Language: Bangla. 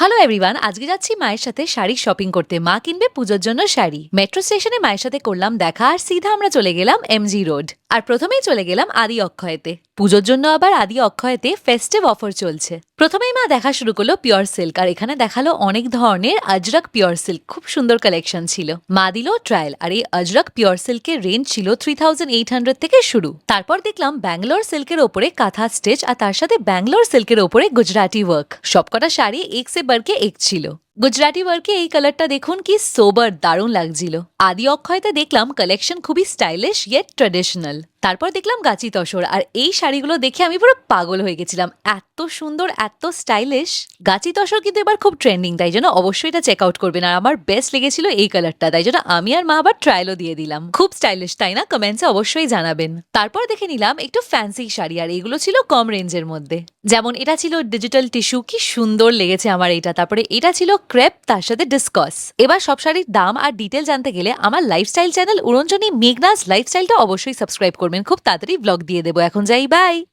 হ্যালো এভরিওয়ান, আজকে যাচ্ছি মায়ের সাথে শাড়ি শপিং করতে। মা কিনবে পুজোর জন্য শাড়ি। মেট্রো স্টেশনে মায়ের সাথে করলাম দেখা আর সিধা আমরা চলে গেলাম এমজি রোড। আর প্রথমেই চলে গেলাম আদি অক্ষয়েতে। পুজোর জন্য আবার আদি অক্ষয়েতে ফেস্টিভ অফার চলছে। প্রথমেই মা দেখা শুরু করলো পিওর সিল্ক, আর এখানে দেখালো অনেক ধরনের আজরাক পিওর সিল্ক। খুব সুন্দর কালেকশন ছিল। মা দিল ট্রায়াল, আর এই আজরাক পিওর সিল্কের রেঞ্জ ছিল 3800 থেকে শুরু। তারপর দেখলাম ব্যাঙ্গালোর সিল্কের ওপরে কাঁথা স্টিচ, আর তার সাথে ব্যাঙ্গালোর সিল্কের ওপরে গুজরাটি ওয়ার্ক। সবকটা শাড়ি এক সে বাড়কে এক ছিল। গুজরাটি ওয়ার্কে এই কালারটা দেখুন কি সোবার, দারুণ লাগছিল। আদি অক্ষয়তে দেখলাম কালেকশন খুবই স্টাইলিশ ইয়েট ট্র্যাডিশনাল। তারপর দেখলাম গাচি তসর, আর এই শাড়িগুলো দেখে আমি পুরো পাগল হয়ে গেছিলাম। এত সুন্দর, এত স্টাইলিশ। গাচি তসর কিন্তু এবার খুব ট্রেন্ডিং, তাই জন্য অবশ্যই এটা চেক আউট করবেন। আর আমার বেস্ট লেগেছিল এই কালারটা, তাই জন্য আমি আর মা আবার ট্রায়ালও দিয়ে দিলাম। খুব স্টাইলিশ, তাই না? কমেন্টসে অবশ্যই জানাবেন। তারপর দেখে নিলাম একটু ফ্যান্সি শাড়ি, আর এগুলো ছিল কম রেঞ্জের মধ্যে। যেমন এটা ছিল ডিজিটাল টিস্যু, কি সুন্দর লেগেছে আমার এটা। তারপরে এটা ছিল ক্রেপ, তার সাথে ডিসকস। এবার সব শাড়ির দাম আর ডিটেল জানতে গেলে আমার লাইফস্টাইল চ্যানেল উড়নচণ্ডী মেঘনাজ লাইফস্টাইলটা অবশ্যই সাবস্ক্রাইব করবেন। খুব তাড়াতাড়ি ব্লগ দিয়ে দেবো। এখন যাই, বাই।